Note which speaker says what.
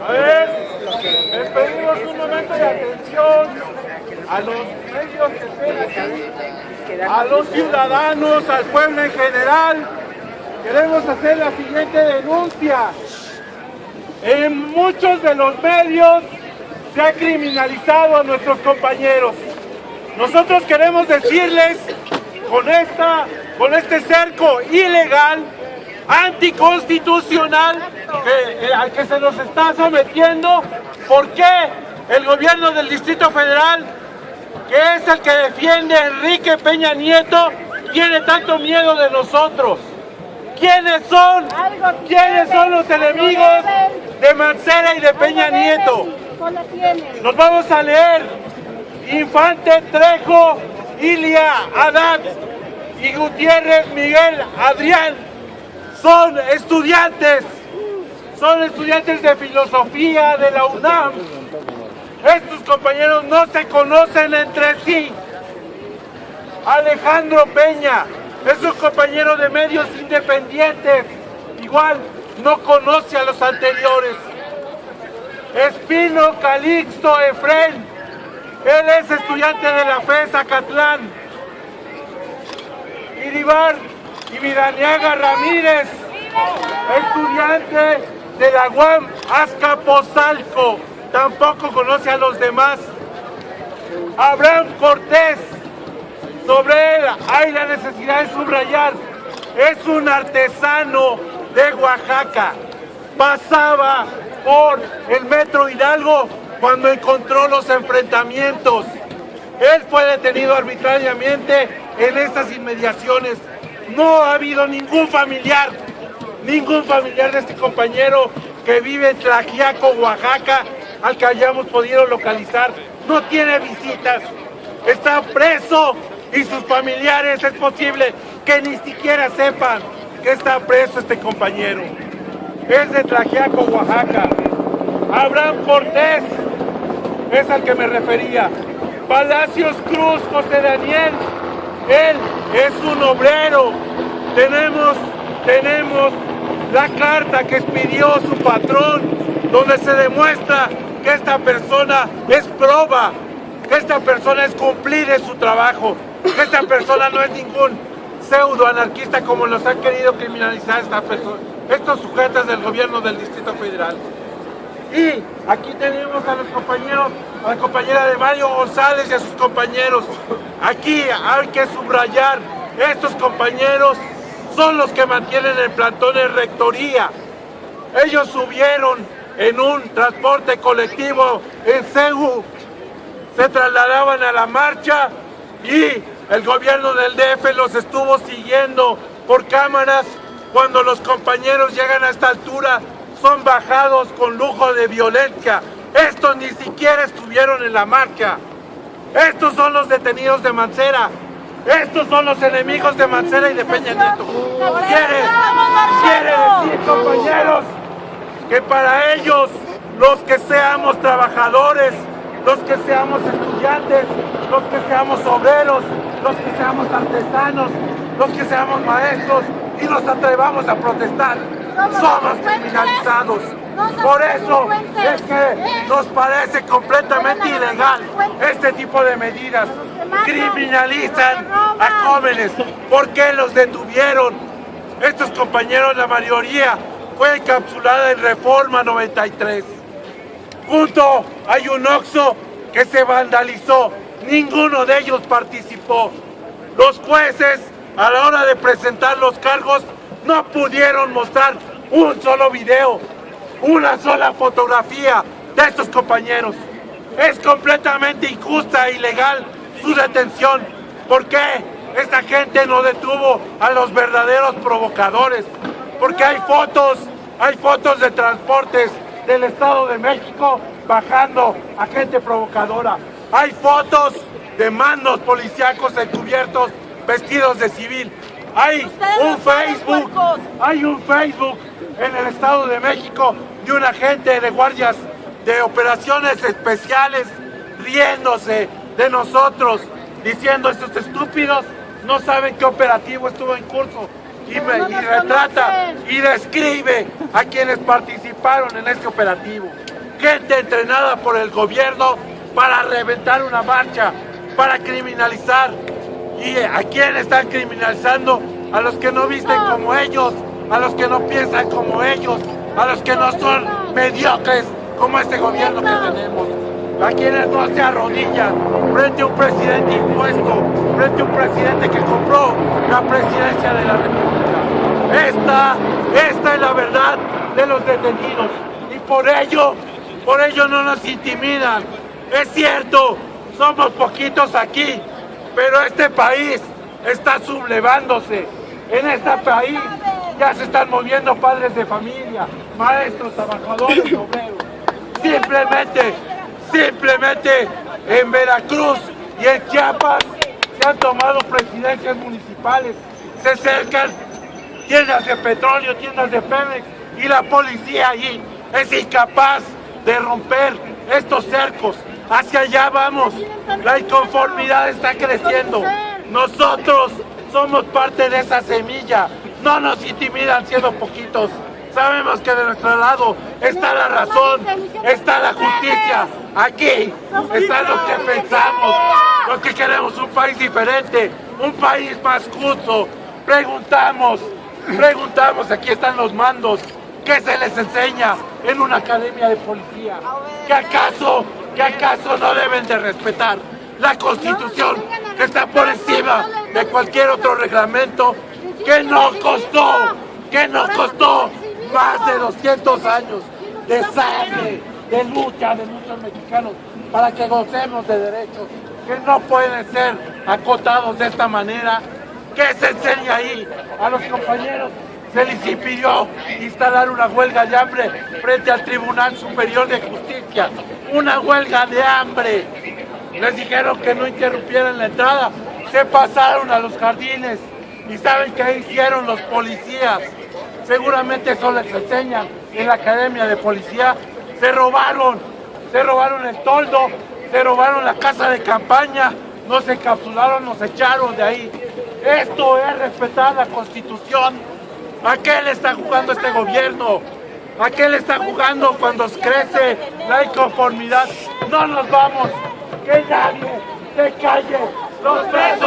Speaker 1: A ver, les pedimos un momento de atención a los medios que estén aquí, a los ciudadanos, al pueblo en general. Queremos hacer la siguiente denuncia. En muchos de los medios se ha criminalizado a nuestros compañeros. Nosotros queremos decirles con este cerco ilegal, anticonstitucional, al que se nos está sometiendo, ¿por qué el gobierno del Distrito Federal, que es el que defiende a Enrique Peña Nieto, tiene tanto miedo de nosotros? ¿Quiénes son? ¿Quiénes son los enemigos de Mancera y de Peña Nieto? Nos vamos a leer: Infante, Trejo, Ilia, Haddad y Gutiérrez Miguel Adrián. Son estudiantes de filosofía de la UNAM. Estos compañeros no se conocen entre sí. Alejandro Peña es un compañero de medios independientes, igual no conoce a los anteriores. Espino Calixto Efrén, él es estudiante de la FES Acatlán. Iribar y Miraniaga Ramírez, estudiante de la UAM Azcapotzalco, tampoco conoce a los demás. Abraham Cortés, sobre él hay la necesidad de subrayar, es un artesano de Oaxaca, pasaba por el Metro Hidalgo cuando encontró los enfrentamientos. Él fue detenido arbitrariamente en estas inmediaciones. No ha habido ningún familiar de este compañero que vive en Tlaxiaco, Oaxaca, al que hayamos podido localizar. No tiene visitas, está preso y sus familiares es posible que ni siquiera sepan que está preso este compañero. Es de Tlaxiaco, Oaxaca. Abraham Cortés es al que me refería. Palacios Cruz, José Daniel, él es un obrero. Tenemos la carta que expidió su patrón, donde se demuestra que esta persona es proba, que esta persona es cumplir en su trabajo, que esta persona no es ningún pseudo anarquista como nos han querido criminalizar estos sujetos del gobierno del Distrito Federal. Y aquí tenemos a los compañeros, a la compañera de Mario González y a sus compañeros. Aquí hay que subrayar, estos compañeros son los que mantienen el plantón en rectoría. Ellos subieron en un transporte colectivo en CEU, se trasladaban a la marcha y el gobierno del DF los estuvo siguiendo por cámaras. Cuando los compañeros llegan a esta altura, son bajados con lujo de violencia. Estos ni siquiera estuvieron en la marcha. Estos son los detenidos de Mancera. Estos son los enemigos de Mancera y de Peña Nieto. Quiere decir, compañeros, que para ellos, los que seamos trabajadores, los que seamos estudiantes, los que seamos obreros, los que seamos artesanos, los que seamos maestros y nos atrevamos a protestar, somos criminalizados. Por eso es que nos parece completamente ilegal este tipo de medidas. Criminalizan a jóvenes. ¿Por qué los detuvieron? Estos compañeros, la mayoría fue encapsulada en Reforma 93. Junto hay un Oxxo que se vandalizó. Ninguno de ellos participó. Los jueces, a la hora de presentar los cargos, no pudieron mostrar un solo video. una sola fotografía de estos compañeros. Es completamente injusta e ilegal su detención. ¿Por qué esta gente no detuvo a los verdaderos provocadores? Porque hay fotos de transportes del Estado de México bajando a gente provocadora. Hay fotos de mandos policíacos encubiertos vestidos de civil. Hay un Facebook en el Estado de México de un agente de guardias de operaciones especiales riéndose de nosotros, diciendo estos estúpidos no saben qué operativo estuvo en curso, y retrata y describe a quienes participaron en este operativo. Gente entrenada por el gobierno para reventar una marcha, para criminalizar. ¿Y a quién están criminalizando? A los que no visten como ellos, a los que no piensan como ellos, a los que no son mediocres como este gobierno que tenemos, a quienes no se arrodillan frente a un presidente impuesto, frente a un presidente que compró la presidencia de la República. Esta es la verdad de los detenidos, y por ello no nos intimidan. Es cierto, somos poquitos aquí, pero este país está sublevándose. En este país ya se están moviendo padres de familia, maestros, trabajadores, obreros. Simplemente en Veracruz y en Chiapas se han tomado presidencias municipales, se cercan tiendas de petróleo, tiendas de Pemex, y la policía allí es incapaz de romper estos cercos. Hacia allá vamos, la inconformidad está creciendo. Nosotros somos parte de esa semilla, no nos intimidan siendo poquitos. Sabemos que de nuestro lado está la razón, está la justicia. Aquí está lo que pensamos, lo que queremos, un país diferente, un país más justo. Preguntamos, aquí están los mandos, ¿qué se les enseña en una academia de policía? ¿Que acaso no deben de respetar la Constitución, que está por encima de cualquier otro reglamento, que nos costó más de 200 años de sangre, de lucha de muchos mexicanos para que gocemos de derechos que no pueden ser acotados de esta manera? ¿Qué se enseña ahí? A los compañeros se les impidió instalar una huelga de hambre frente al Tribunal Superior de Justicia, una huelga de hambre. Les dijeron que no interrumpieran la entrada, se pasaron a los jardines. ¿Y saben qué hicieron los policías? Seguramente eso les enseñan en la academia de policía. Se robaron el toldo, se robaron la casa de campaña, nos encapsularon, nos echaron de ahí. Esto es respetar la Constitución. ¿A qué le está jugando este gobierno? ¿A qué le está jugando cuando crece la inconformidad? No nos vamos, que nadie se calle. Los presos